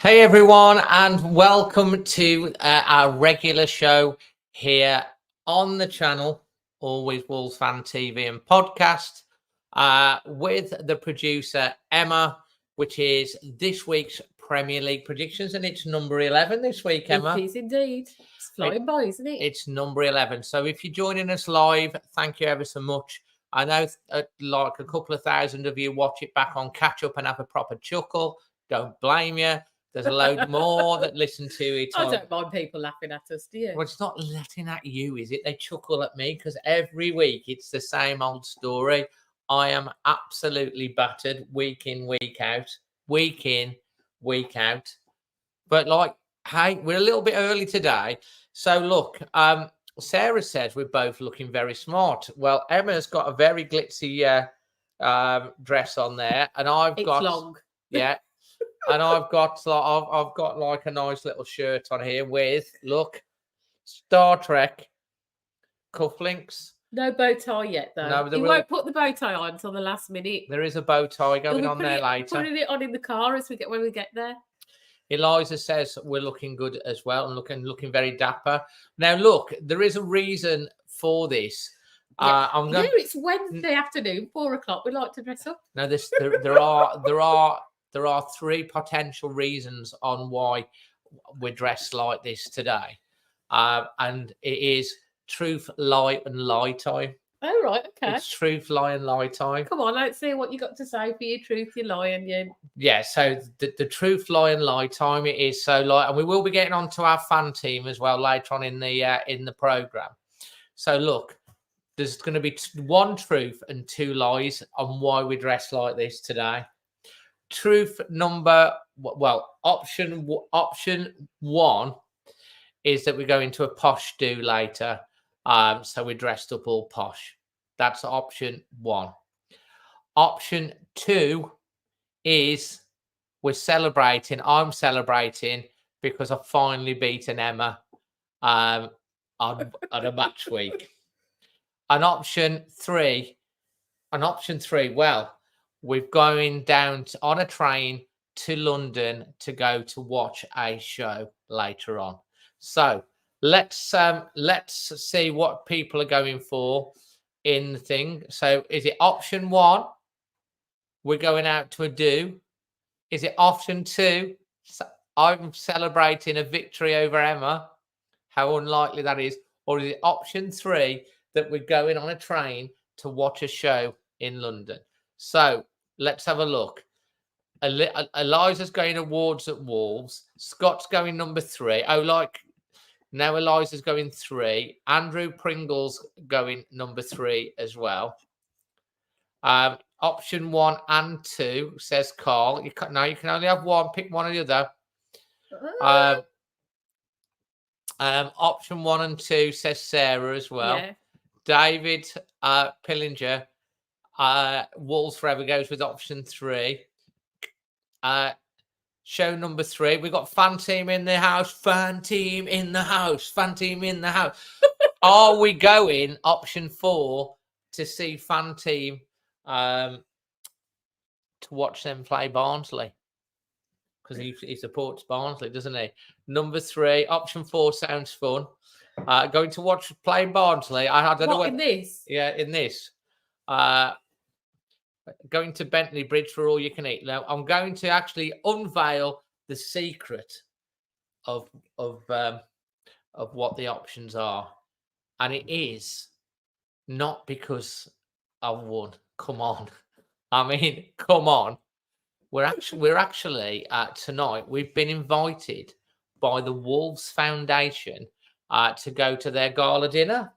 Hey everyone, and welcome to our regular show here on the channel, Always Wolves Fan TV and Podcast, with the producer Emma, which is this week's Premier League predictions, and it's number 11 this week, Emma. It is indeed. It's flying by, isn't it? It's number 11. So if you're joining us live, thank you ever so much. I know like a couple of thousand of you watch it back on catch up and have a proper chuckle. Don't blame you. There's a load more that listen to it. I don't mind people laughing at us, do you? Well, it's not laughing at you, is it? They chuckle at me because every week it's the same old story. I am absolutely battered week in, week out, week in, week out. But like, hey, we're a little bit early today. So look, Sarah says we're both looking very smart. Well, Emma's got a very glitzy dress on there, and It's long. Yeah. And I've got like a nice little shirt on here with, look, Star Trek cufflinks. No bow tie yet, though. No, You won't put the bow tie on until the last minute. There is a bow tie going on there later. Putting it on in the car when we get there. Eliza says we're looking good as well and looking very dapper. Now, look, there is a reason for this. Yeah, it's Wednesday afternoon, 4:00. We like to dress up. No, there are three potential reasons on why we're dressed like this today. And it is truth, lie, and lie time. Oh, right. Okay. It's truth, lie, and lie time. Come on, let's see what you got to say for your truth, your lie, and your... Yeah, so the truth, lie, and lie time it is. So like, and we will be getting on to our fan team as well later on in the program. So look, there's going to be one truth and two lies on why we dress like this today. Truth option one is that we're going to a posh do later. So we're dressed up all posh. That's option one. Option two is we're celebrating. I'm celebrating because I finally beaten Emma on a match week. And option three, well, we're going down on a train to London to go to watch a show later on. So let's see what people are going for in the thing. So is it option one? We're going out to a do. Is it option two? I'm celebrating a victory over Emma. How unlikely that is. Or is it option three that we're going on a train to watch a show in London? So let's have a look. Eliza's going awards at Wolves. Scott's going number 3. Now Eliza's going 3. Andrew Pringle's going number 3 as well. Option 1 and 2 says Carl. You can only have one. Pick one or the other. Option 1 and 2 says Sarah as well. Yeah. David Pillinger, Wolves Forever goes with option 3. Show number 3. We got FanTeam in the house. FanTeam in the house. FanTeam in the house. Are we going option 4 to see FanTeam to watch them play Barnsley? Because he supports Barnsley, doesn't he? Number 3, option 4 sounds fun. Going to watch playing Barnsley. I don't know what in this. Yeah, in this. Going to Bentley Bridge for all you can eat. Now I'm going to actually unveil the secret of what the options are, and it is not because I won. Come on, I mean, come on. We're actually tonight. We've been invited by the Wolves Foundation to go to their gala dinner.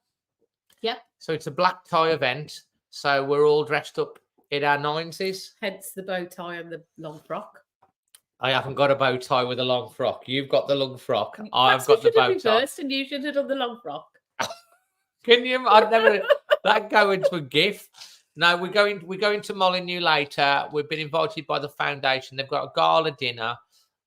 Yeah. So it's a black tie event. So we're all dressed up in our 90s. Hence the bow tie and the long frock. I haven't got a bow tie with a long frock. You've got the long frock. I've got the bow tie. And you should have done the long frock. Can you? I'd never that go into a gif. No, we're going to Molyneux later. We've been invited by the foundation. They've got a gala dinner,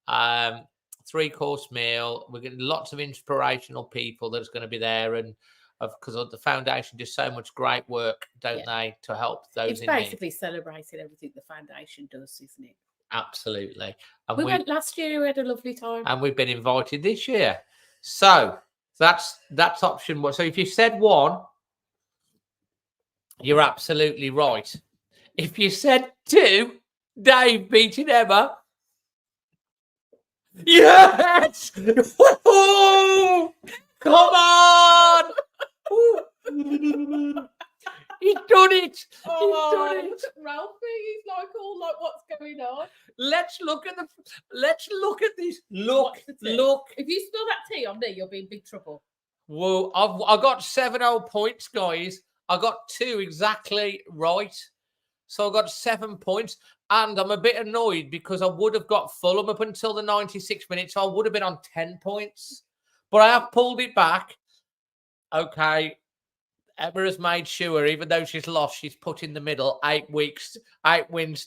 3-course meal. We're getting lots of inspirational people that's going to be there, and because the foundation does so much great work, don't they, to help those in need. It's basically celebrating everything the foundation does, isn't it? Absolutely. And We went last year. We had a lovely time. And we've been invited this year. So that's option one. So if you said 1, you're absolutely right. If you said 2, Dave beating Emma. Yes! Come on! He's done it. Oh, He's done look it. at Ralphie. He's like all like, what's going on? Let's look at this. What's the tea? Look. If you spill that tea on me, you'll be in big trouble. Whoa, I got 7 points, guys. I got 2 exactly right. So I got 7 points. And I'm a bit annoyed because I would have got Fulham up until the 96 minutes. So I would have been on 10 points. But I have pulled it back. Okay. Emma has made sure, even though she's lost, she's put in the middle 8 wins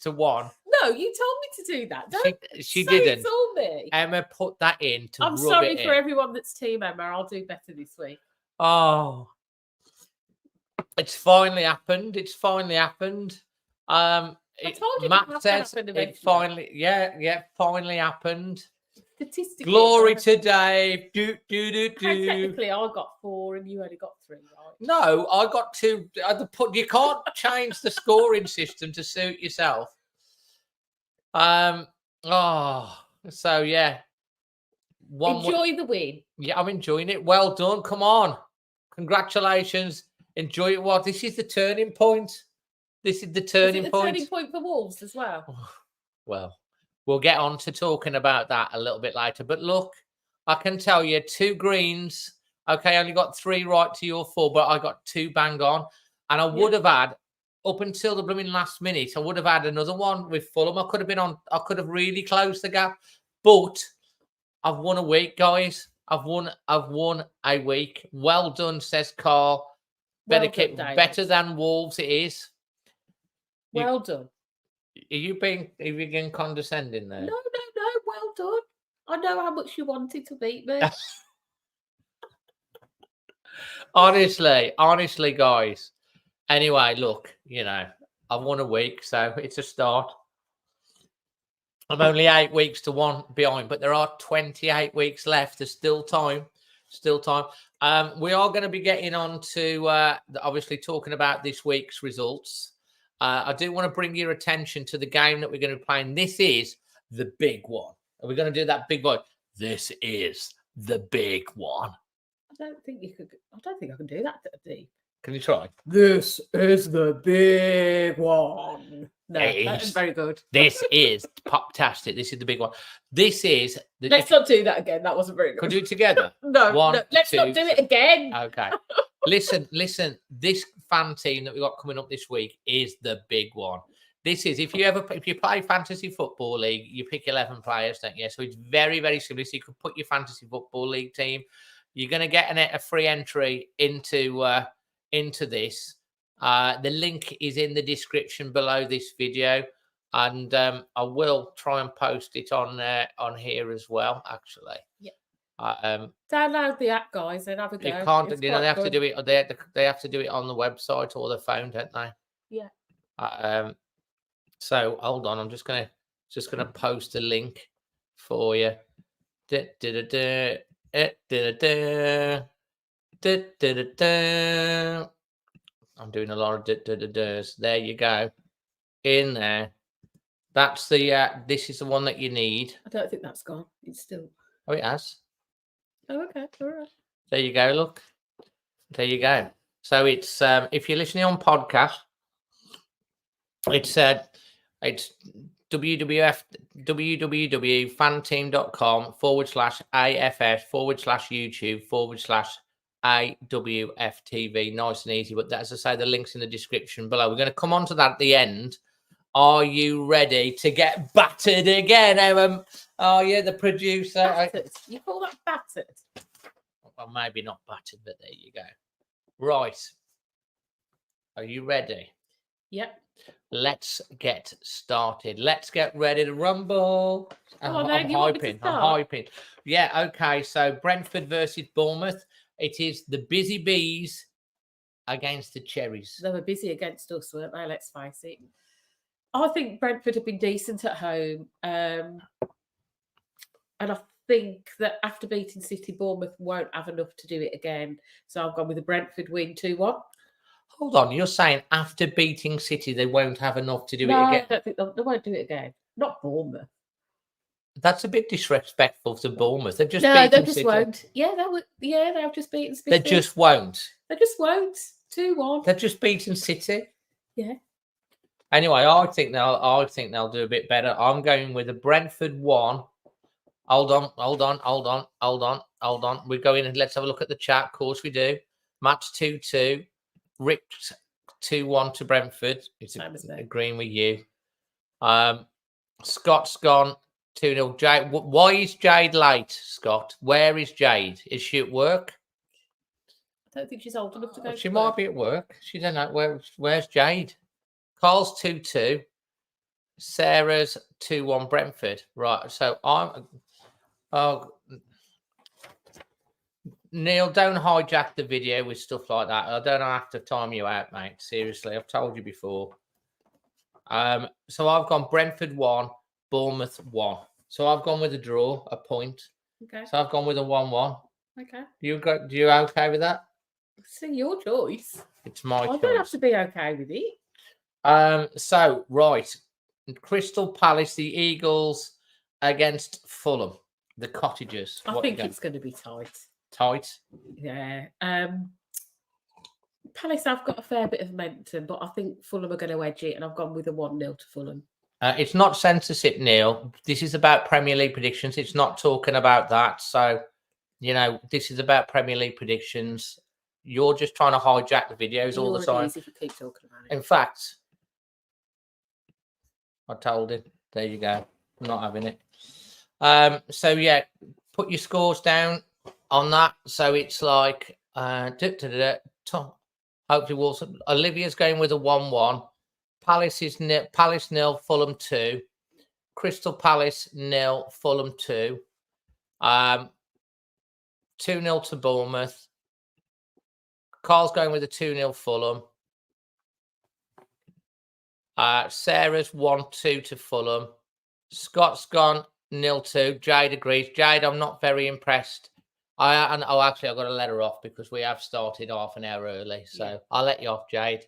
to 1. No, you told me to do that. Don't she say didn't. It's all me. Emma put that in to I'm rub sorry it for in. everyone that's Team Emma. I'll do better this week. Oh, it's finally happened. It's finally happened. I told you Matt says it finally, finally happened. Statistically, Glory to Dave. Technically, I got 4 and you only got 3, right? No, I got 2. You can't change the scoring system to suit yourself. So yeah. Enjoy the win. Yeah, I'm enjoying it. Well done. Come on. Congratulations. Enjoy it. Well, this is the turning point. This is the turning point. Turning point for Wolves as well. Well, we'll get on to talking about that a little bit later. But look, I can tell you 2 greens. Okay, I only got 3 right to your 4, but I got 2 bang on. And I would have had, up until the blooming last minute, I would have had another one with Fulham. I could have really closed the gap. But I've won a week, guys. I've won a week. Well done, says Carl. Better than Wolves it is. Well done. Are you being condescending there? No. Well done. I know how much you wanted to beat me. honestly, guys. Anyway, look, I've won a week, so it's a start. I'm only 8 weeks to 1 behind, but there are 28 weeks left. There's still time. We are going to be getting on to obviously talking about this week's results. I do want to bring your attention to the game that we're going to be playing. This is the big one. Are we going to do that big one? This is the big one. I don't think I can do that deep. Can you try? This is the big one. No, that is very good. This is pop-tastic. This is the big one. This is... Let's not do that again. That wasn't very good. Can we do it together? No, let's not do it again. Okay. Listen. This fan team that we got coming up this week is the big one. This is, if you play fantasy football league, you pick 11 players, don't you? So it's very, very simple. So you can put your fantasy football league team. You're going to get a free entry into this. The link is in the description below this video, and I will try and post it on here as well. Actually, download the app, guys, and have a go. You can't. They have to do it. They have to do it on the website or the phone, don't they? Yeah. So hold on. I'm just gonna post a link for you. I'm doing a lot of does. There you go. In there. That's the this is the one that you need. I don't think that's gone. It's still. Oh, it has. Oh, okay. All right. There you go. Look. There you go. So it's if you're listening on podcast, it's www.fanteam.com/AFS/YouTube/AWFTV. Nice and easy. But as I say, the link's in the description below. We're going to come on to that at the end. Are you ready to get battered again, Emma? Oh, yeah, the producer. Battered. You call that battered? Well, maybe not battered, but there you go. Right. Are you ready? Yep. Let's get started. Let's get ready to rumble. I'm hyping. Yeah, okay. So Brentford versus Bournemouth. It is the Busy Bees against the Cherries. They were busy against us, weren't they? Let's face it. I think Brentford have been decent at home. And I think that after beating City, Bournemouth won't have enough to do it again. So I've gone with a Brentford win 2-1. Hold on, you're saying after beating City, they won't have enough to do it No, again? I don't think they won't do it again. Not Bournemouth. That's a bit disrespectful to Bournemouth. They've just No, beaten they just City. won't. Yeah, they've just beaten City. They just won't. They just won't. 2-1. They've just beaten City. Yeah. Anyway, I think they'll do a bit better. I'm going with a Brentford 1. Hold on. We go in and let's have a look at the chat. Of course we do. Match 2-2. Rick 2-1 to Brentford. It's agreeing with you. Scott's gone 2-0. Jade, why is Jade late, Scott? Where is Jade? Is she at work? I don't think she's old enough to go. She might be at work. She don't know. Where's Jade? Carl's 2-2. Sarah's 2-1 Brentford. Right. So Neil, don't hijack the video with stuff like that. I don't have to time you out, mate. Seriously, I've told you before. So I've gone Brentford 1, Bournemouth 1. So I've gone with a draw, a point. Okay. So I've gone with a 1-1. Okay. Do you okay with that? It's your choice. It's my choice. I don't have to be okay with it. So right, Crystal Palace, the Eagles against Fulham, the Cottagers. I think it's going to be tight. Tight. Yeah. Palace have got a fair bit of momentum, but I think Fulham are going to edge it, and I've gone with a 1-0 to Fulham. It's not censorship, Neil. This is about Premier League predictions. It's not talking about that. So, this is about Premier League predictions. You're just trying to hijack the videos all the time. If you keep talking about it. In fact, I told him. There you go. I'm not having it. So, yeah, put your scores down on that. So it's like, hopefully Wilson. Olivia's going with a 1-1. Palace 0, Fulham 2. Crystal Palace 0, Fulham 2. 2-0 to Bournemouth. Carl's going with a 2-0 Fulham. Sarah's 1-2 to Fulham. Scott's gone 0-2. Jade agrees. Jade, I'm not very impressed. Actually, I've got to let her off because we have started half an hour early. So yeah. I'll let you off, Jade.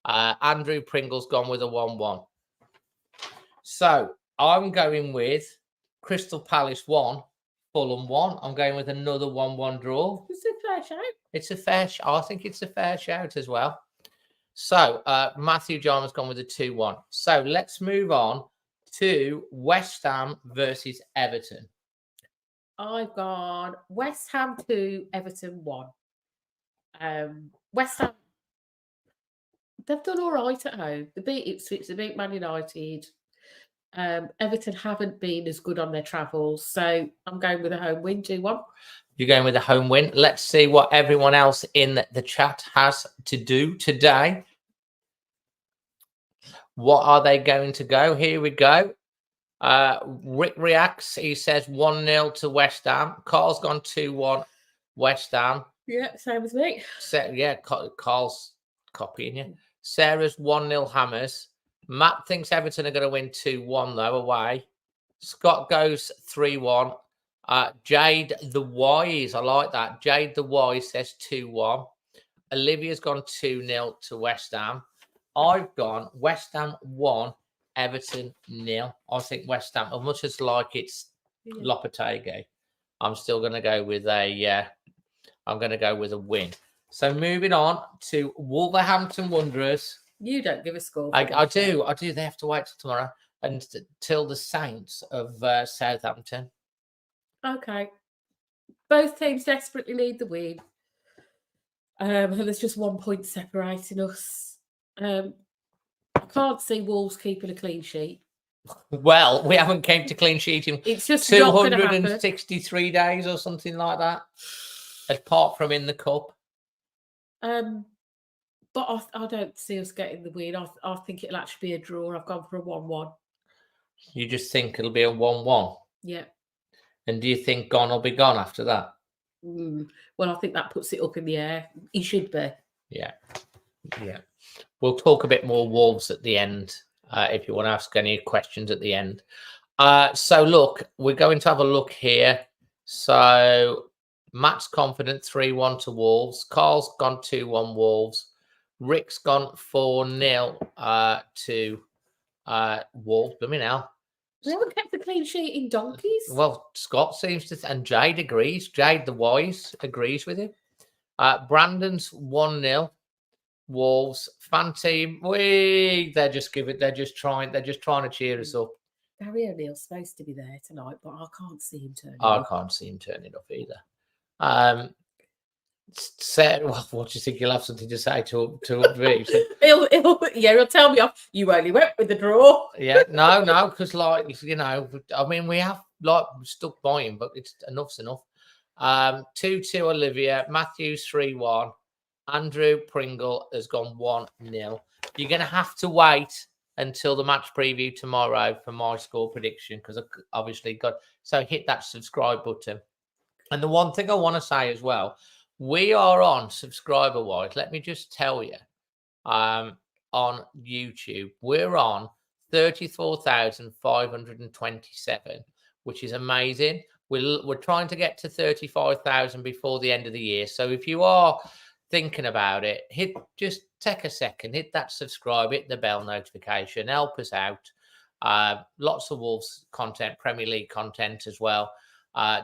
Andrew Pringle's gone with a 1-1. So I'm going with Crystal Palace 1, Fulham 1. I'm going with another 1-1 draw. It's a fair shout. It's a fair shout. I think it's a fair shout as well. So Matthew John has gone with a 2-1. So let's move on to West Ham versus Everton. I've gone West Ham 2, Everton 1. West Ham, they've done all right at home. They beat Ipswich, they beat Man United. Everton haven't been as good on their travels. So I'm going with a home win, 2-1. You're going with a home win. Let's see what everyone else in the chat has to do today. What are they going to go? Here we go. Rick reacts. He says 1-0 to West Ham. Carl's gone 2-1 West Ham. Yeah, same as me. Carl's copying you. Sarah's 1-0 Hammers. Matt thinks Everton are going to win 2-1 though away. Scott goes 3-1. Jade the Wise, I like that. Jade the Wise says 2-1. Olivia's gone 2-0 to West Ham. I've gone West Ham 1, Everton 0. I think West Ham, as much as like it's Lopetegui, I'm still going to go with a win. So moving on to Wolverhampton Wanderers. You don't give a score. I do. They have to wait till tomorrow and till the Saints of Southampton. Okay. Both teams desperately need the win. And there's just 1 point separating us. I can't see Wolves keeping a clean sheet. Well, we haven't came to clean sheeting. It's just 263 days or something like that, apart from in the cup. But I don't see us getting the win. I think it'll actually be a draw. I've gone for a 1-1. You just think it'll be a 1-1? Yeah. And do you think Gon will be gone after that? Well, I think that puts it up in the air. He should be. Yeah. We'll talk a bit more Wolves at the end if you want to ask any questions at the end. So look, we're going to have a look here. So Matt's confident 3-1 to Wolves. Carl's gone 2-1 Wolves. Rick's gone 4-0 to Wolves. Blooming hell. We haven't kept the clean sheet in donkeys. Well, Scott seems to, and Jade agrees. Jade the Wise agrees with him. Brandon's 1-0 Wolves. FanTeam, they're just trying to cheer us up. Gary O'Neill's supposed to be there tonight, but I can't see him turning I up. can't see him turning up either. Sarah, well, what do you think? You'll have something to say to me? he'll tell me off. You only went with the draw. Yeah, no, because I mean, we have stuck by him, but it's enough's enough. 2-2 Olivia, Matthews 3-1, Andrew Pringle has gone 1-0. You're going to have to wait until the match preview tomorrow for my score prediction, because I obviously so hit that subscribe button. And the one thing I want to say as well, we are on subscriber wise. Let me just tell you, on YouTube, we're on 34,527, which is amazing. We're trying to get to 35,000 before the end of the year. So if you are thinking about it, just take a second, hit that subscribe, hit the bell notification, help us out. Lots of Wolves content, Premier League content as well.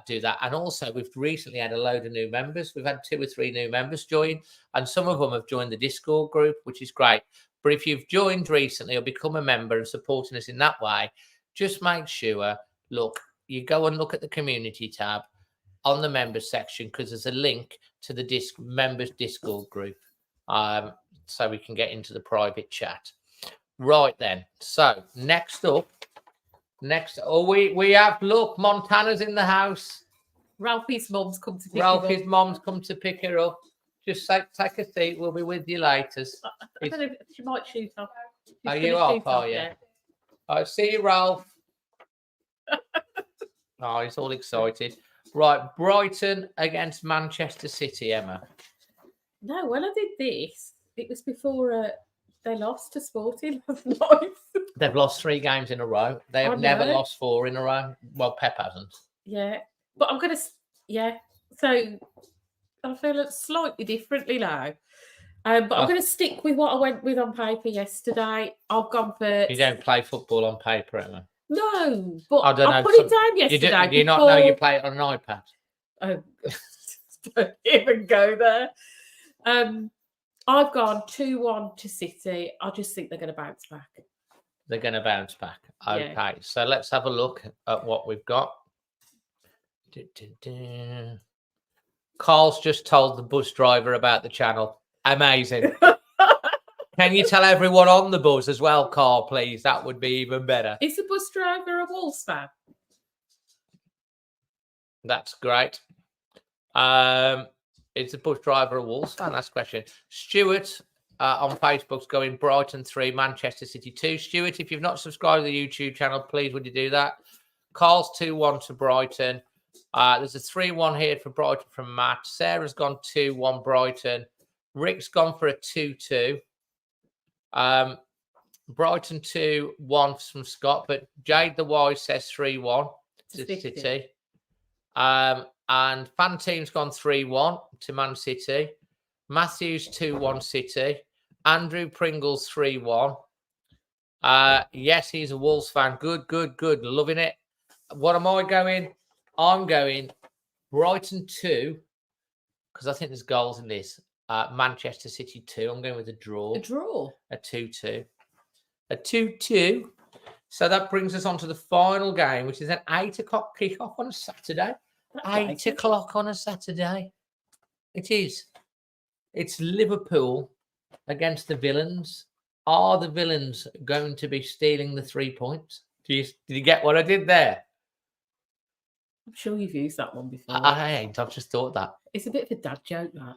Do that. And also, we've recently had a load of new members. We've had 2 or 3 new members join, and some of them have joined the Discord group, which is great. But if you've joined recently or become a member and supporting us in that way, just make sure, you go and look at the community tab on the members section, because there's a link to the members Discord group, so we can get into the private chat. Right then. So next up, we have, Montana's in the house. Ralphie's mom's come to pick mom's come to pick her up. Just take a seat. We'll be with you later. I don't know if she might shoot off. Are you off? Are you? I see you, Ralph. Oh, he's all excited. Right, Brighton against Manchester City, Emma. No, when I did this, it was before they lost to Sporting last night. They've lost 3 games in a row. They have never lost 4 in a row. Well, Pep hasn't. Yeah, but I'm going to... Yeah, so I feel slightly differently now. But I'm going to stick with what I went with on paper yesterday. I've gone for... You don't play football on paper, Emma? No, but I don't know. I put it down yesterday. Do you not know you play it on an iPad? Oh, don't even go there. I've gone 2-1 to City. I just think they're going to bounce back. They're going to bounce back. Okay, Yeah. So let's have a look at what we've got. Carl's just told the bus driver about the channel. Amazing. Can you tell everyone on the bus as well, Carl, please? That would be even better. Is the bus driver a Wolves fan? That's great. Is the bus driver a Wolves fan? That's the question. Stuart on Facebook's going Brighton 3, Manchester City 2. Stuart, if you've not subscribed to the YouTube channel, please would you do that? Carl's 2-1 to Brighton. There's a 3-1 here for Brighton from Matt. Sarah's gone 2-1 Brighton. Rick's gone for a 2-2. Brighton 2-1 from Scott, but Jade the Wise says 3-1 to City. And FanTeam's gone 3-1 to Man City. Matthews 2-1 City. Andrew Pringle's 3-1. Yes, he's a Wolves fan. Good. Loving it. What am I going? I'm going Brighton 2, because I think there's goals in this. Manchester City 2. I'm going with a draw. A draw? A 2-2. A 2-2. So that brings us on to the final game, which is an 8 o'clock kickoff on a Saturday. 8 o'clock on a Saturday. It is. It's Liverpool against the Villains. Are the Villains going to be stealing the 3 points? Did you get what I did there? I'm sure you've used that one before. I ain't. I've just thought that. It's a bit of a dad joke, that.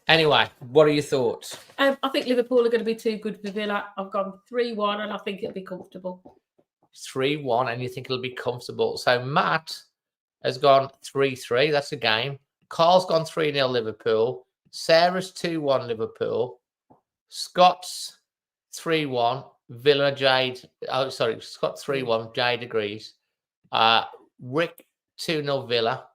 Anyway, what are your thoughts? I think Liverpool are going to be too good for Villa. I've gone 3-1 and I think it'll be comfortable. 3-1 and you think it'll be comfortable. So Matt has gone 3-3. That's a game. Carl's gone 3-0 Liverpool. Sarah's 2-1 Liverpool. Scott's 3-1. Villa Jade. Oh, sorry, Scott 3-1. Jade agrees. Rick 2-0 Villa.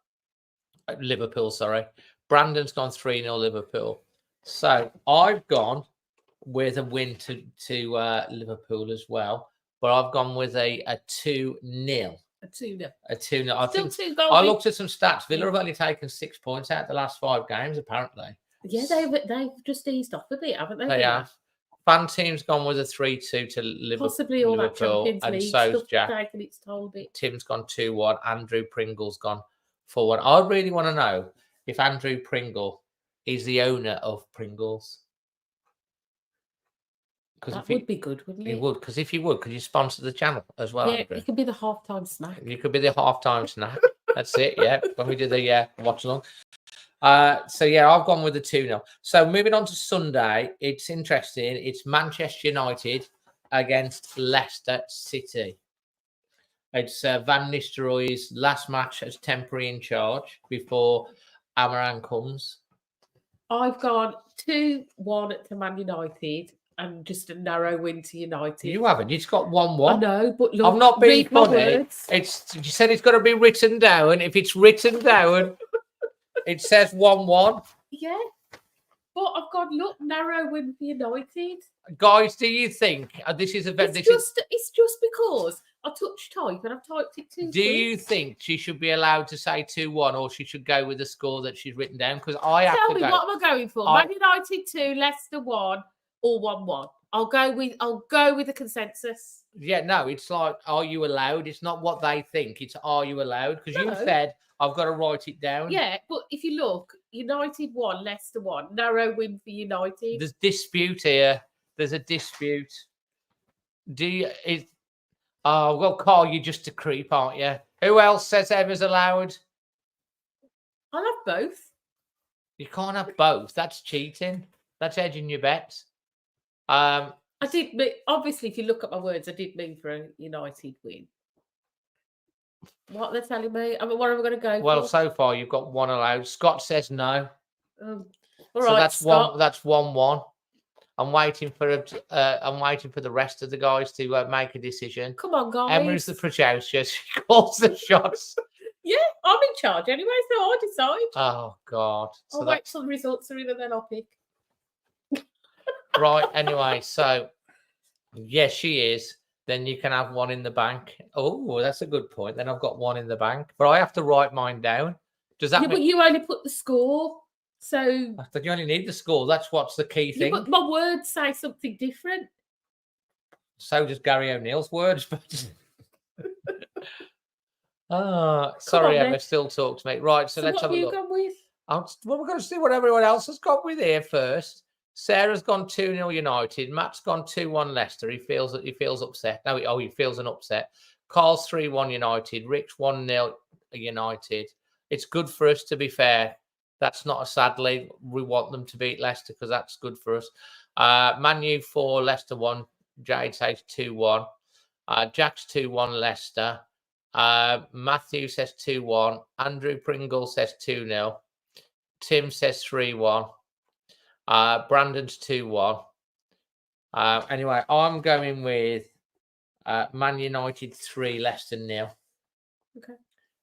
Liverpool, sorry. Brandon's gone 3-0 Liverpool. So I've gone with a win to Liverpool as well, but I've gone with a 2-0. A 2-0. A 2-0. I Still think 2 goals. I looked at some stats. Villa have only taken 6 points out the last 5 games, apparently. Yeah, they've just eased off a bit, haven't they? They have. FanTeam's gone with a 3-2 to Liverpool. Possibly all that Champions and League so's stuff Jack. taking its toll a bit. Tim's gone 2-1. Andrew Pringle's gone 4-1. I really want to know if Andrew Pringle is the owner of Pringles. That would be good, wouldn't it? It would, because if you would, could you sponsor the channel as well? Yeah, Andrew? it could be the halftime snack. You could be the halftime snack. That's it, yeah. When we do the watch along. So yeah, I've gone with the 2-0. So moving on to Sunday, it's interesting. It's Manchester United against Leicester City. It's Van Nistelrooy's last match as temporary in charge before Amaran comes. I've gone 2-1 to Man United and just a narrow win to United. You haven't. It's got 1-1. I know, but look, I'm not being read my funny. words. You said it's got to be written down. If it's written down, it says 1-1. Yeah. But I've got, look, narrow win for United. Guys, do you think this is a very... It's just because I touched type and I've typed it too Do quick. you think she should be allowed to say 2-1 or she should go with the score that she's written down? Because I have Tell to me, go. what am I going for? Man United 2, Leicester 1, or 1-1? I'll go with the consensus. Yeah, no, it's like, are you allowed? It's not what they think. It's, are you allowed? Because you No. said, I've got to write it down. Yeah, but if you look, United 1, Leicester 1, narrow win for United. There's dispute here. There's a dispute. Oh, well, Carl, you're just a creep, aren't you? Who else says Emma's allowed? I'll have both. You can't have both. That's cheating. That's edging your bets. I did, obviously, if you look at my words, I did mean for a United win. What they're telling me? I mean, what am I going to go Well, for? so far you've got 1 allowed. Scott says no. All So right, that's Scott. 1. That's 1-1. I'm waiting for the rest of the guys to make a decision. Come on, guys. Emma's the producer. She calls the shots. Yeah, I'm in charge anyway, so I decide. Oh God! I'll wait till the results are in and then I'll pick. Right. Anyway, so yes, she is. Then you can have 1 in the bank. Oh, that's a good point. Then I've got 1 in the bank, but I have to write mine down. Does that Yeah, mean but you only put the score, so you only need the score? That's what's the key yeah, thing. but my words say something different. So does Gary O'Neill's words. Sorry, on, Emma. then. Still talk to me. Right, so let's what have have a you look. gone with? Well, we're going to see what everyone else has got with here first. Sarah's gone 2-0 United. Matt's gone 2-1 Leicester. He feels upset. No, he feels an upset. Carl's 3-1 United. Rick's 1-0 United. It's good for us, to be fair. That's not a sad lead. We want them to beat Leicester because that's good for us. Man U 4, Leicester 1. Jade says 2-1. Jack's 2-1 Leicester. Matthew says 2-1. Andrew Pringle says 2-0. Tim says 3-1. Brandon's 2-1. Anyway, I'm going with Man United 3, Leicester 0. Okay.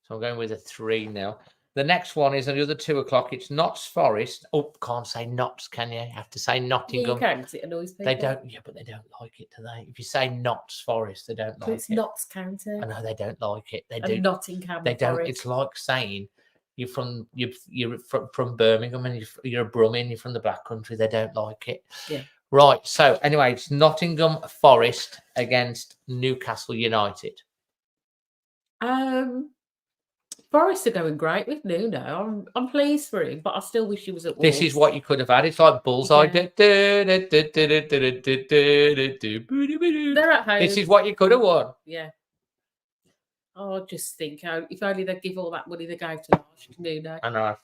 So I'm going with a 3-0. The next one is another 2 o'clock. It's Notts Forest. Oh, can't say Notts, can you? You have to say Yeah, Nottingham. you can, because it annoys people. They don't, but they don't like it, do they? If you say Notts Forest, they don't like It's it. Notts County. I know they don't like it. They And do. Nottingham They don't. Forest. It's like saying you're from Birmingham and you're a Brummie and you're from the Black Country. They don't like it. Yeah. Right. So anyway, it's Nottingham Forest against Newcastle United. Forest are going great with Nuno. I'm pleased for him, but I still wish he was at Wolves. This is what you could have had. It's like bullseye. Yeah. They're at home. This is what you could have won. Yeah. I just think if only they'd give all that money they gave to Nuno. I know.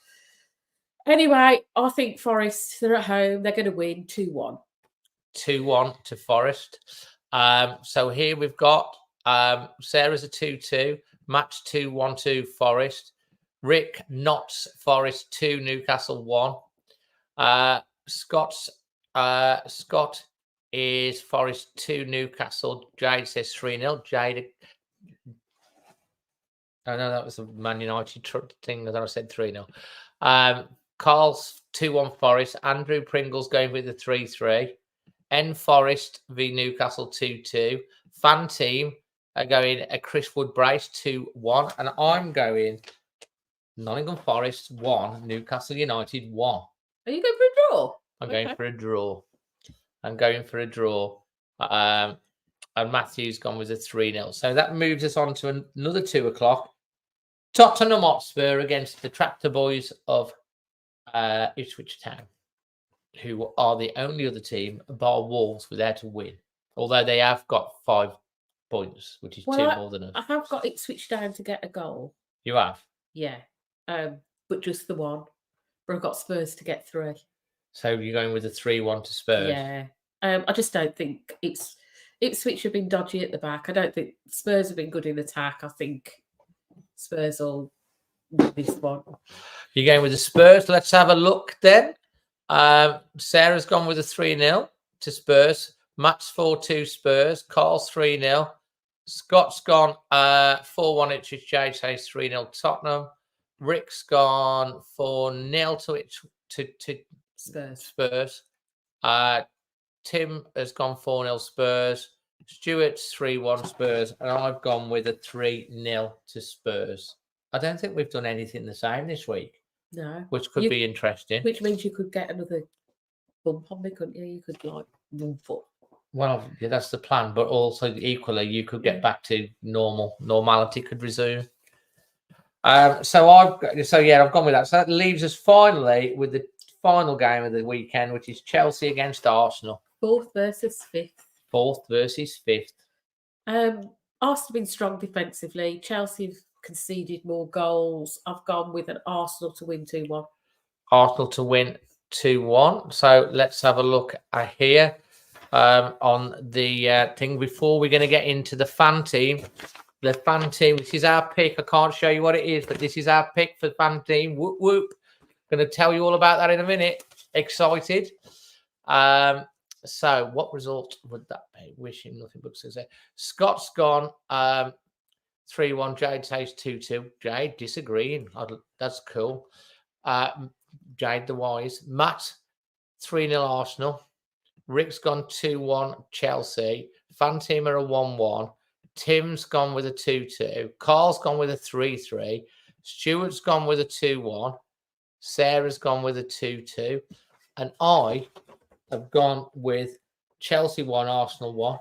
Anyway, I think Forest, they're at home. They're going to win 2-1. 2-1 to Forest. So here we've got Sarah's a 2-2. Matt's 2-1 to Forest. Rick Notts Forest 2, Newcastle 1. Scott's Scott is Forest 2, Newcastle. Jade says 3-0. Jade. I know that was a Man United thing that I said 3-0. Carl's 2-1 Forest. Andrew Pringle's going with the 3-3. N Forest v Newcastle 2-2. FanTeam are going a Chris Wood brace 2-1. And I'm going Nottingham Forest 1, Newcastle United 1. Are you going for a draw? I'm going for a draw. I'm going for a draw. And Matthew's gone with a 3-0. So that moves us on to another 2 o'clock. Tottenham Hotspur against the Tractor Boys of Ipswich Town, who are the only other team, bar Wolves, without a win. Although they have got 5 points, which is 2 more than us. I have got Ipswich Town to get a goal. You have? Yeah. But just the one. But I've got Spurs to get 3. So you're going with a 3-1 to Spurs? Yeah. I just don't think Ipswich have been dodgy at the back. I don't think Spurs have been good in attack. I think Spurs will win this one. You're going with the Spurs. Let's have a look then. Sarah's gone with a 3-0 to Spurs. Matt's 4-2 Spurs. Carl's 3-0. Scott's gone 4-1 Ipswich. Jade says 3-0 Tottenham. Rick's gone 4-0 to Spurs. Tim has gone 4-0 Spurs. Stuart's 3-1 Spurs. And I've gone with a 3-0 to Spurs. I don't think we've done anything the same this week. No. Which could be interesting. Which means you could get another bump on me, couldn't you? You could like run foot. Well, yeah, that's the plan. But also equally, you could get back to normality could resume. So I've gone with that. So that leaves us finally with the final game of the weekend, which is Chelsea against Arsenal. 4th versus 5th. 4th versus 5th. Arsenal have been strong defensively. Chelsea have conceded more goals. I've gone with an Arsenal to win 2-1. Arsenal to win 2-1. So let's have a look here on the thing before we're going to get into the fan team. The fan team, this is our pick. I can't show you what it is, but this is our pick for fan team. Whoop, whoop. Going to tell you all about that in a minute. Excited. So what result would that be? Wishing nothing but success. Scott's gone 3-1. Jade says 2-2. Jade disagreeing. That's cool. Jade the wise. Matt 3-0 Arsenal. Rick's gone 2-1 Chelsea. FanTeam are a 1-1. Tim's gone with a 2-2. Carl's gone with a 3-3. Stuart's gone with a 2-1. Sarah's gone with a 2-2. And I have gone with Chelsea 1, Arsenal 1.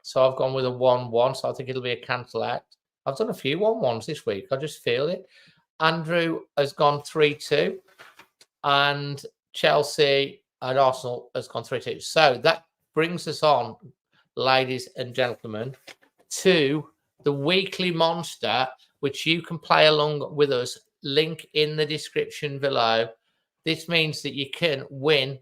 So I've gone with a 1-1. So I think it'll be a cancel out. I've done a few 1-1s this week. I just feel it. Andrew has gone 3-2. And Chelsea and Arsenal has gone 3-2. So that brings us on, ladies and gentlemen, to the weekly monster, which you can play along with us. Link in the description below. This means that you can win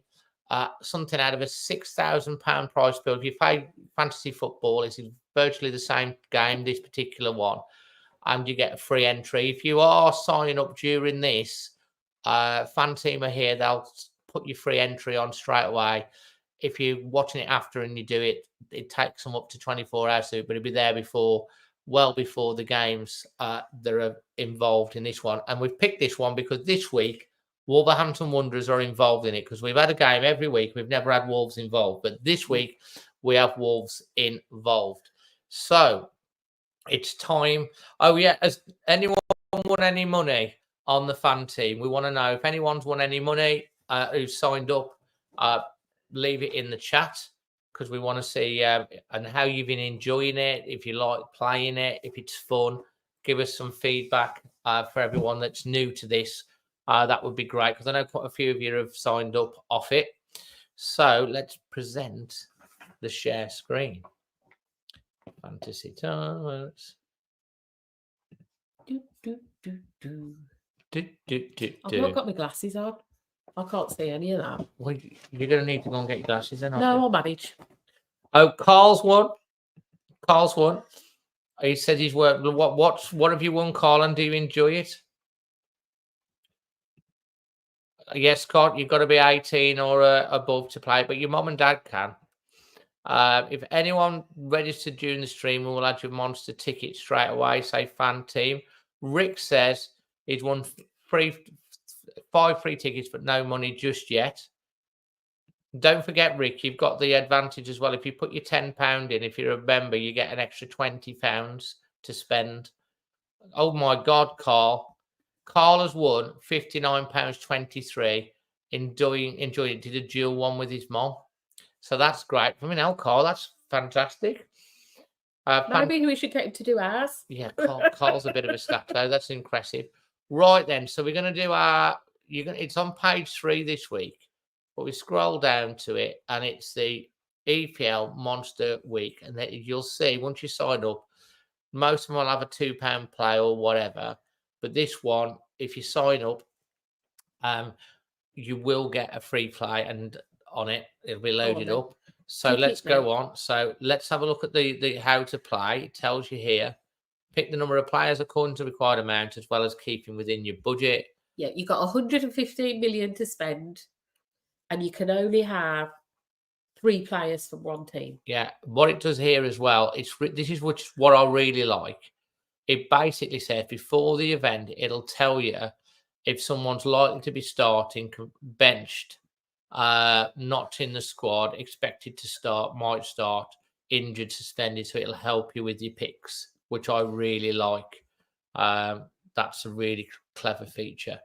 something out of a £6,000 prize pool. If you play fantasy football, it's virtually the same game, this particular one, and you get a free entry. If you are signing up during this, FanTeam are here. They'll put your free entry on straight away. If you're watching it after and you do it, it takes them up to 24 hours to it, but it'll be there well before the games that are involved in this one. And we've picked this one because this week, Wolverhampton Wanderers are involved in it, because we've had a game every week. We've never had Wolves involved, but this week we have Wolves involved. So it's time. Oh, yeah. Has anyone won any money on the fan team? We want to know if anyone's won any money who's signed up. Leave it in the chat, because we want to see and how you've been enjoying it. If you like playing it, if it's fun, give us some feedback for everyone that's new to this. That would be great, because I know quite a few of you have signed up off it. So let's present the share screen. Fantasy Times. I've not got my glasses on. I can't see any of that. Well, you're going to need to go and get your glasses then. No, I'll manage. Oh, Carl's won. He said he's worked. What have you won, Carl, and do you enjoy it? Yes, Scott, you've got to be 18 or above to play, but your mum and dad can. If anyone registered during the stream, we will add your monster ticket straight away. Say FanTeam. Rick says he's won 5 free tickets, but no money just yet. Don't forget, Rick, you've got the advantage as well. If you put your £10 in, if you're a member, you get an extra £20 to spend. Oh my God, Carl. Carl has won £59.23 enjoying it. Did a dual one with his mom. So that's great. I mean, Carl, that's fantastic. Maybe we should get him to do ours. Yeah, Carl's a bit of a stat though. That's impressive. Right then, so we're going to do it's on page 3 this week, but we scroll down to it, and it's the EPL Monster Week, and then you'll see once you sign up, most of them will have a £2 play or whatever. But this one, if you sign up, you will get a free play, and on it, it'll be loaded up. So let's go on. So let's have a look at the how to play. It tells you here. Pick the number of players according to required amount, as well as keeping within your budget. Yeah, you got 115 million to spend, and you can only have 3 players from one team. Yeah, what it does here as well, this is what I really like. It basically says before the event, it'll tell you if someone's likely to be starting, benched, not in the squad, expected to start, might start, injured, suspended. So it'll help you with your picks, which I really like. That's a really clever feature.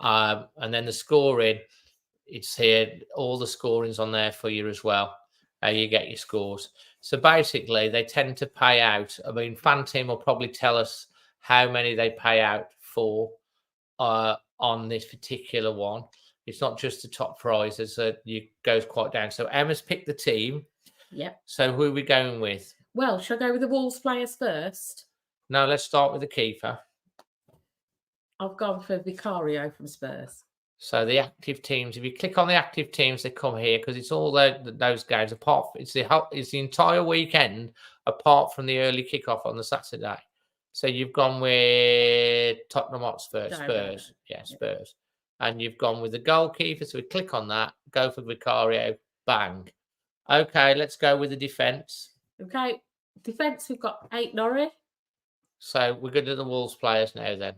And then the scoring, it's here. All the scoring's on there for you as well. You get your scores. So basically, they tend to pay out. I mean, FanTeam will probably tell us how many they pay out for on this particular one. It's not just the top prizes. It goes quite down. So Emma's picked the team. Yep. So who are we going with? Well, shall I go with the Wolves players first? No, let's start with the keeper. I've gone for Vicario from Spurs. So the active teams, if you click on the active teams, they come here because it's all those games. It's the entire weekend apart from the early kickoff on the Saturday. So you've gone with Tottenham Hotspur, Spurs. Yeah, Spurs. And you've gone with the goalkeeper. So we click on that, go for Vicario, bang. Okay, let's go with the defence. Okay, defence, we've got 8 Norwich. So we're going to do the Wolves players now then.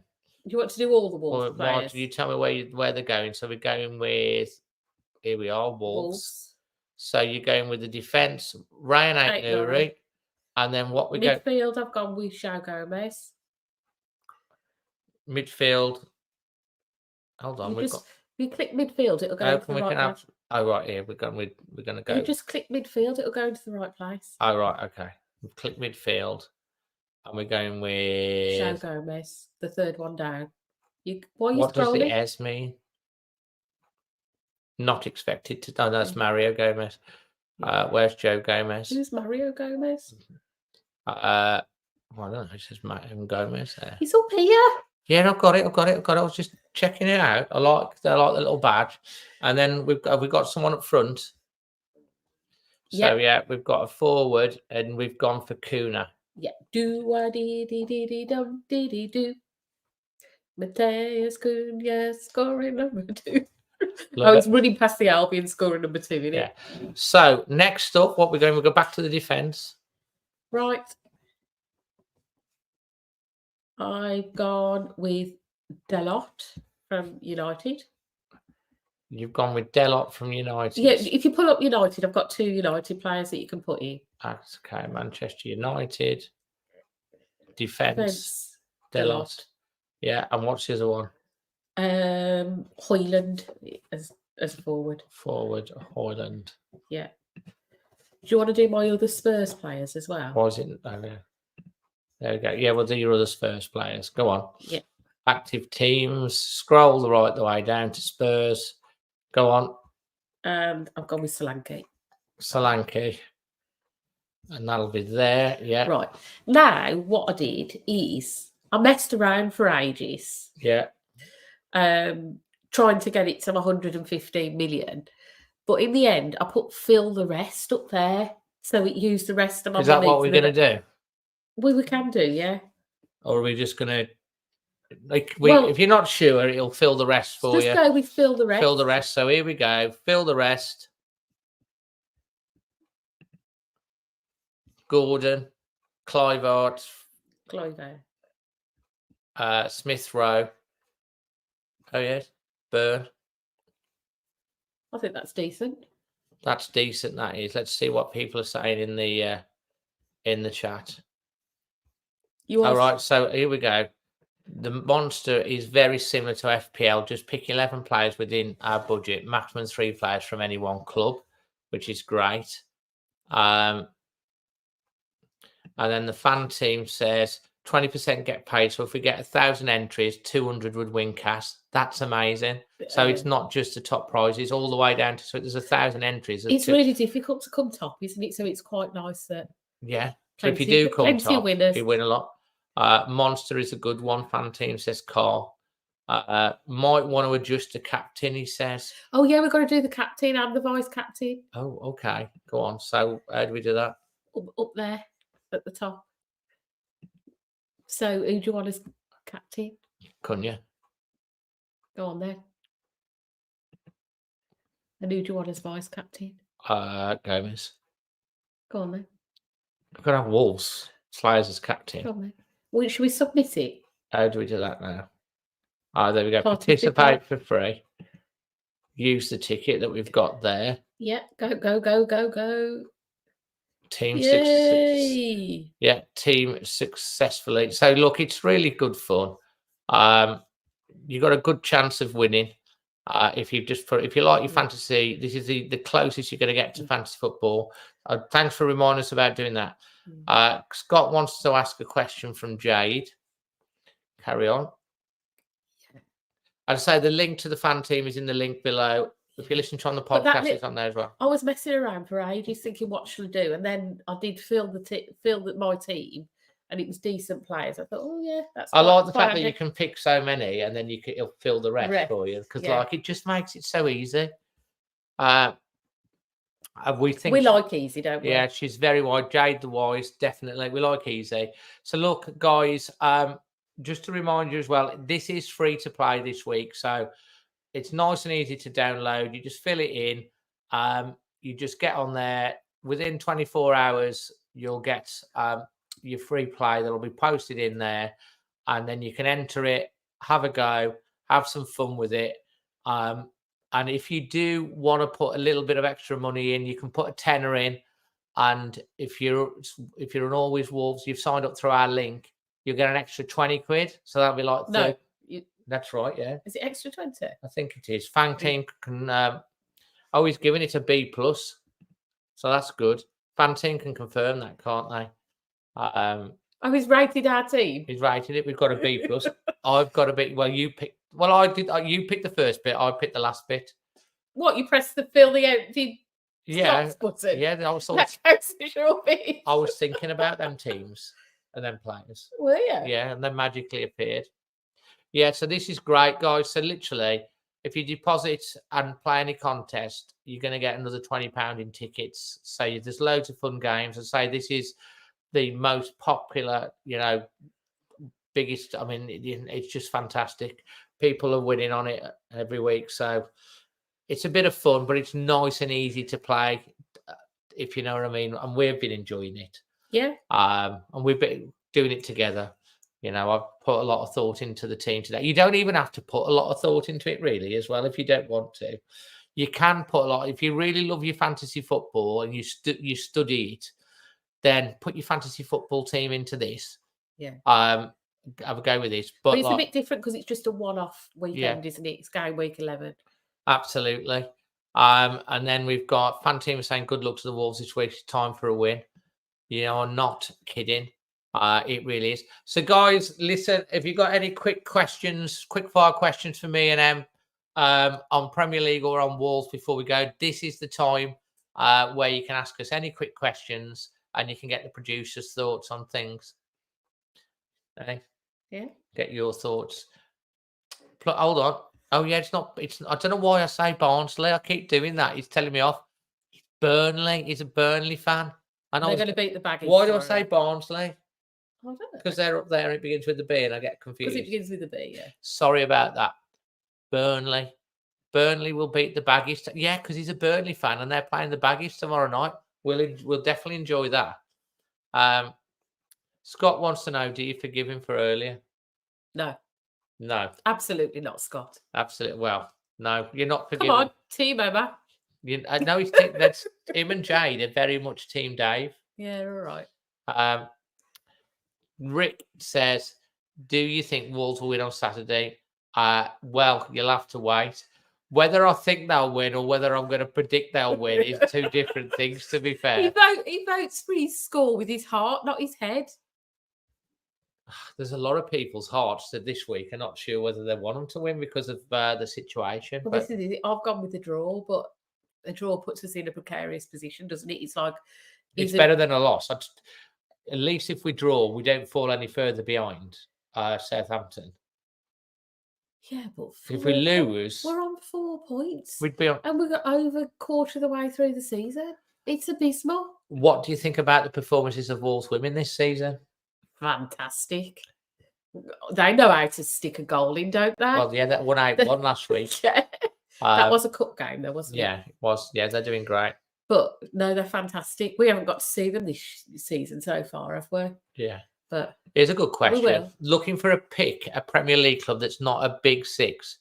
You want to do all the Wolves players? Why, you tell me where they're going. So we're going with, here we are, Wolves. So you're going with the defence, Ryan Aitnuri. And then what we go? Midfield, I've gone with João Gomez. Midfield. Hold on, if you click midfield, it'll go into the right place. Oh, right here. We're going to go. You just click midfield, it'll go into the right place. Oh, right. Okay. We've clicked midfield. And we're going with João Gomez, the third one down. What does the S mean? Not expected to. No, that's Mario Gomez. Where's Joe Gomez? Who's Mario Gomez? I don't know. It says Mario Gomez there. He's up here. Yeah, I've got it. I was just checking it out. I like the little badge. And then we've got someone up front. So yeah, we've got a forward, and we've gone for Kuna. Yeah. Do. Mateus Cunha scoring number 2. He's running past the Albion scoring number 2, isn't it? So next up, we'll go back to the defence. Right. I've gone with Delot from United. You've gone with Delot from United. Yeah, if you pull up United, I've got 2 United players that you can put in. That's okay. Manchester United. Defence. Delot. Yeah, and what's the other one? Hoyland as a forward. Forward, Hoyland. Yeah. Do you want to do my other Spurs players as well? Was it? Oh, yeah. There we go. Yeah, we'll do your other Spurs players. Go on. Yeah. Active teams. Scroll the way down to Spurs. Go on. And I've gone with Solanke. And that'll be there. Yeah. Right. Now, what I did is I messed around for ages. Yeah. Trying to get it to 115 million. But in the end, I put fill the rest up there. So it used the rest of my money. Is that what we're going to do? We can do, yeah. Or are we just going to If you're not sure, it'll fill the rest for Just you. go with fill the rest. Fill the rest. So here we go. Fill the rest. Gordon, Clivert, Smith Rowe. Oh yes, Burn. I think that's decent. That's decent. That is. Let's see what people are saying in the chat. All right. So here we go. The monster is very similar to FPL. Just pick 11 players within our budget. Maximum 3 players from any one club, which is great. And then the fan team says 20% get paid. So if we get 1,000 entries, 200 would win cash. That's amazing. So it's not just the top prizes, all the way down to, so there's 1,000 entries. It's really difficult to come top, isn't it? So it's quite nice that. Yeah. So if you do come top, you win a lot. Monster is a good one. Fan team says Carl. Might want to adjust the captain, he says. Oh yeah, we've got to do the captain and the vice captain. Oh, okay. Go on. So how do we do that? Up there at the top. So who do you want as captain? Cunha. Go on then. And who do you want as vice captain? Gomez. Go on then. We're going to have Wolves. Slayers as captain. Go on then. Well, should we submit it? How do we do that now? There we go. Participate for free. Use the ticket that we've got there. Yeah. Go. Team success. Yeah, team successfully. So look, it's really good fun. You got a good chance of winning. If you like your fantasy, this is the closest you're going to get to fantasy football. Thanks for reminding us about doing that. Scott wants to ask a question from Jade. Carry on. I'd say the link to the fan team is in the link below. If you listen to on the podcast, it's on there as well. I was messing around for ages thinking, what should I do? And then I did fill my team, and it was decent players. I thought, oh yeah, that's. I like the fact that you can pick so many, and then it'll fill the rest for you, because it just makes it so easy. We like easy, don't we? Yeah, she's very wide. Jade the Wise, definitely. We like easy. So look, guys, just to remind you as well, this is free to play this week. So it's nice and easy to download. You just fill it in. You just get on there. Within 24 hours, you'll get your free play that'll be posted in there. And then you can enter it, have a go, have some fun with it. And if you do want to put a little bit of extra money in, you can put a tenner in. And if you're an Always Wolves, you've signed up through our link, you'll get an extra 20 quid. So that'll be like 30. No, that's right, yeah. Is it extra 20? I think it is. FanTeam can always giving it a B+. So that's good. FanTeam can confirm that, can't they? He's rated our team. He's rated it. We've got a B+. I've got a B. Well, you picked. Well, I did. You picked the first bit. I picked the last bit. What, you pressed the fill the empty button? Yeah. I was thinking about them teams and them players. Well, yeah, and then magically appeared. Yeah, so this is great, guys. So literally, if you deposit and play any contest, you're going to get another £20 in tickets. So there's loads of fun games. I say this is the most popular, biggest. I mean, it's just fantastic. People are winning on it every week. So it's a bit of fun, but it's nice and easy to play, if you know what I mean. And we've been enjoying it. Yeah. And we've been doing it together. I've put a lot of thought into the team today. You don't even have to put a lot of thought into it, really, as well, if you don't want to. You can put a lot. If you really love your fantasy football and you study it, then put your fantasy football team into this. Yeah. Have a go with this. But it's a bit different because it's just a one-off weekend, isn't it? It's game week 11. Absolutely. And then we've got FanTeam saying, good luck to the Wolves this week. It's time for a win. I'm not kidding. It really is. So, guys, listen, if you've got any quick fire questions for me and Em on Premier League or on Wolves before we go, this is the time where you can ask us any quick questions and you can get the producer's thoughts on things. Okay? Yeah. Get your thoughts. Hold on. Oh, yeah, it's not. I don't know why I say Barnsley. I keep doing that. He's telling me off. Burnley. He's a Burnley fan. And they're going to beat the Baggies. Why do I say Barnsley? I don't know. Because they're up there and it begins with the B and I get Because confused. it begins with a B, yeah. Sorry about that. Burnley. Burnley will beat the Baggies. Yeah, because he's a Burnley fan and they're playing the Baggies tomorrow night. We'll definitely enjoy that. Scott wants to know, do you forgive him for earlier? No. No. Absolutely not, Scott. Absolutely. Well, no, you're not Come forgiving. on, team Emma. I know that's him and Jade are very much Team Dave. Yeah, all right. Rick says, do you think Wolves will win on Saturday? Well, you'll have to wait. Whether I think they'll win or whether I'm going to predict they'll win is two different things, to be fair. He votes for his score with his heart, not his head. There's a lot of people's hearts that this week are not sure whether they want them to win because of the situation. Well, this is it. I've gone with the draw, but a draw puts us in a precarious position, doesn't it? It's like it's better than a loss. At least if we draw, we don't fall any further behind Southampton. Yeah, but if we lose, we're on 4 points. We'd be on, and we got over quarter of the way through the season. It's abysmal. What do you think about the performances of Wolves women this season? Fantastic. They know how to stick a goal in, don't they? Well, yeah, that 1-8-1 last week. Yeah. That was a cup game, though, wasn't it? Yeah, it was. Yeah, they're doing great. But no, they're fantastic. We haven't got to see them this season so far, have we? Yeah. But here's a good question. We will. Looking for a Premier League club that's not a big six.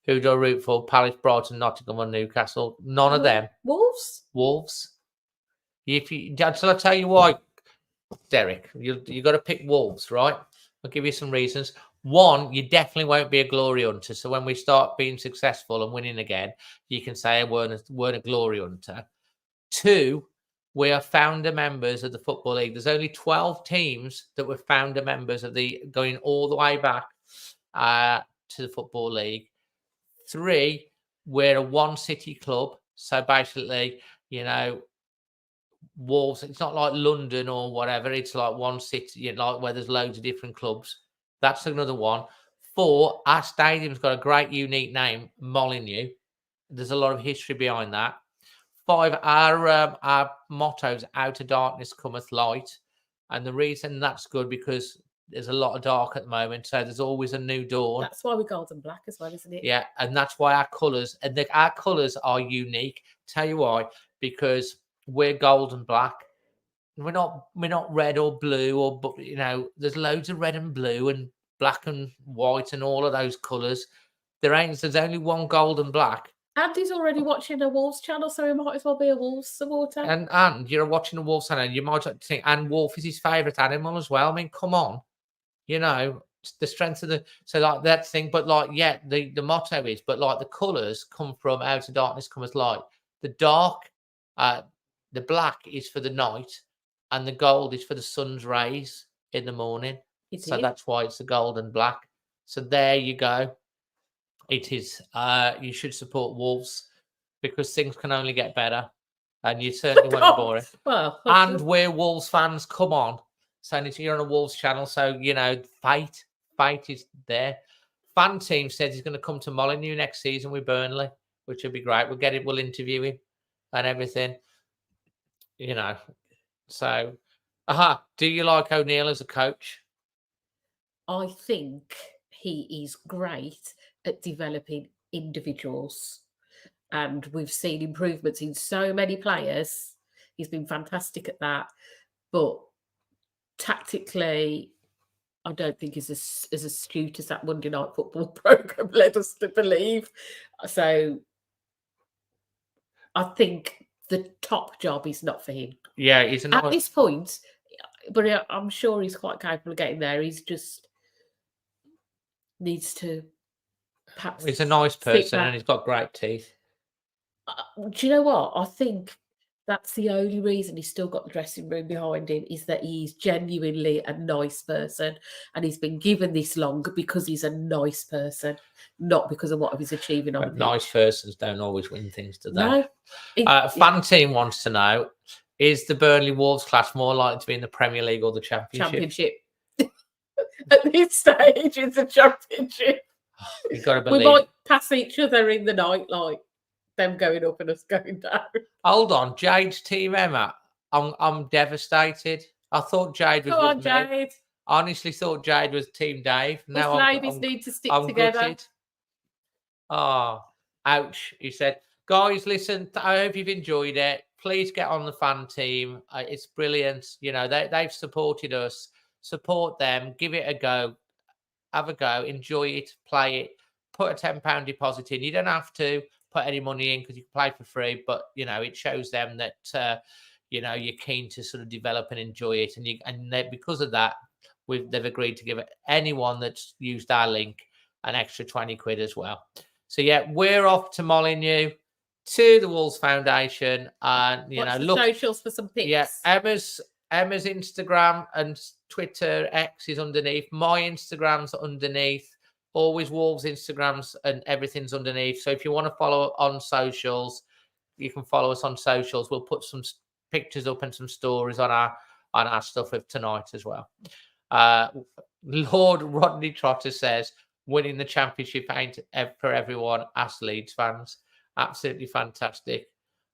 Who do I root for? Palace, Brighton, Nottingham, or Newcastle? None of them. Wolves. Shall I tell you why, Derek? You got to pick Wolves, right? I'll give you some reasons. One, you definitely won't be a glory hunter. So when we start being successful and winning again, you can say I weren't a glory hunter. Two, we are founder members of the Football League. There's only 12 teams that were founder members of going all the way back to the Football League. Three, we're a one city club. So basically, Wolves, it's not like London or whatever. It's like one city, like where there's loads of different clubs. That's another one. Four, our stadium's got a great, unique name, Molineux. There's a lot of history behind that. Five, our motto is out of darkness cometh light. And the reason that's good because there's a lot of dark at the moment. So there's always a new dawn. That's why we're gold and black as well, isn't it? Yeah. And that's why our colours, our colours are unique. Tell you why, because we're gold and black. We're not red or blue or, there's loads of red and blue and black and white and all of those colours. There's only one gold and black. Andy's already watching a Wolves channel, so he might as well be a Wolves supporter. And you're watching a Wolves channel, you might think, and wolf is his favourite animal as well. I mean, come on, the strength of so like that thing. But the motto is, but like the colours come from out of darkness comes light. The dark, the black is for the night, and the gold is for the sun's rays in the morning. That's why it's the gold and black. So there you go. It is. You should support Wolves because things can only get better, and you certainly won't be boring. Well, and we're Wolves fans. Come on, so you're on a Wolves channel, so fight is there. FanTeam says he's going to come to Molineux next season with Burnley, which would be great. We'll interview him and everything. So, do you like O'Neill as a coach? I think he is great at developing individuals, and we've seen improvements in so many players. He's been fantastic at that, but tactically, I don't think he's as astute as that Monday Night Football program led us to believe. So I think the top job is not for him. Yeah, he's at this point, but I'm sure he's quite capable of getting there. He's just needs to perhaps. He's a nice person and he's got great teeth. Do you know what? I think that's the only reason he's still got the dressing room behind him is that he's genuinely a nice person, and he's been given this long because he's a nice person, not because of what he's achieving on the pitch. Nice persons don't always win things, do they? No. FanTeam wants to know: is the Burnley Wolves clash more likely to be in the Premier League or the Championship? At this stage, it's a Championship. You've got to believe. We might pass each other in the night, like them going up and us going down. Hold on, Jade's team Emma. I'm devastated. I thought Jade was Go on, with me. Jade. honestly thought Jade was Team Dave. Us Now ladies need to stick I'm together. gutted. Oh, ouch, he said. Guys, listen, I hope you've enjoyed it. Please get on the fan team. It's brilliant. You know, they've supported us. Support them. Give it a go. Have a go. Enjoy it. Play it. Put a £10 deposit in. You don't have to put any money in because you can play for free. But, you know, it shows them that, you know, you're keen to sort of develop and enjoy it. And because of that, they've agreed to give anyone that's used our link an extra 20 quid as well. So, yeah, we're off to Molyneux, to the Wolves Foundation, and look socials for some pics. Yeah, Emma's Instagram and Twitter X is underneath. My Instagram's underneath. Always Wolves Instagrams and everything's underneath. So if you want to follow on socials, you can follow us on socials. We'll put some pictures up and some stories on our stuff of tonight as well. Lord Rodney Trotter says, winning the championship ain't for everyone. Ask Leeds fans. Absolutely fantastic.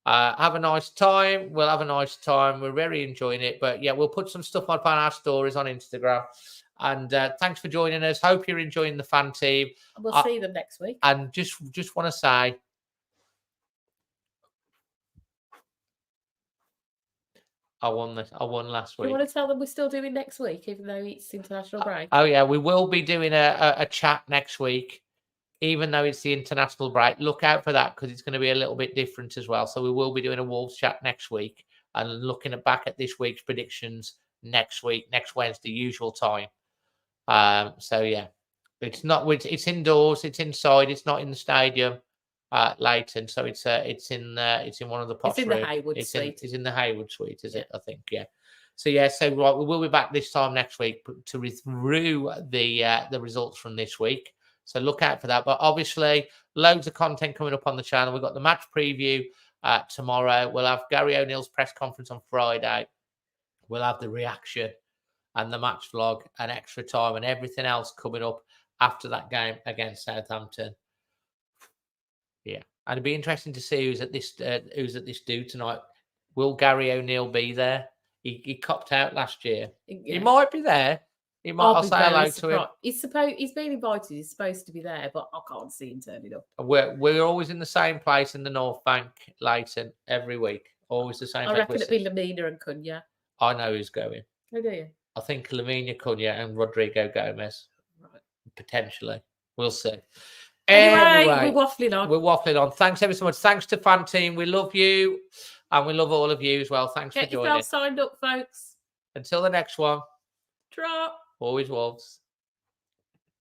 Have a nice time. We'll have a nice time. We're very enjoying it. But yeah, we'll put some stuff up on our stories on Instagram. And thanks for joining us. Hope you're enjoying the fan team. We'll see them next week. And just want to say, I won last week. You want to tell them we're still doing next week, even though it's international break? Oh yeah, we will be doing a chat next week, even though it's the international break. Look out for that because it's going to be a little bit different as well. So we will be doing a Wolves chat next week and looking back at this week's predictions next week, next Wednesday, usual time. So yeah, it's indoors, it's inside, it's not in the stadium, Leighton. So it's in one of the posh rooms. It's in the Haywood suite. It's in the Haywood suite, is it? I think, yeah. So yeah, so right, we will be back this time next week to review the results from this week. So look out for that. But obviously, loads of content coming up on the channel. We've got the match preview tomorrow. We'll have Gary O'Neill's press conference on Friday. We'll have the reaction and the match vlog and extra time and everything else coming up after that game against Southampton. Yeah, and it'd be interesting to see who's at this do tonight. Will Gary O'Neill be there? He copped out last year. Yeah. He might be there. He might. I'll say hello to him. He's been invited. He's supposed to be there, but I can't see him turning up. We're always in the same place in the North Bank, Leighton, every week. Always the same. I reckon it'd be Lamina and Cunha. I know who's going. Who do you? I think Lamina, Cunha, and Rodrigo Gomez. Right. Potentially. We'll see. Anyway, we're waffling on. We're waffling on. Thanks ever so much. Thanks to FanTeam. We love you. And we love all of you as well. Thanks for joining. Get yourself signed up, folks. Until the next one. Drop. Always Wolves.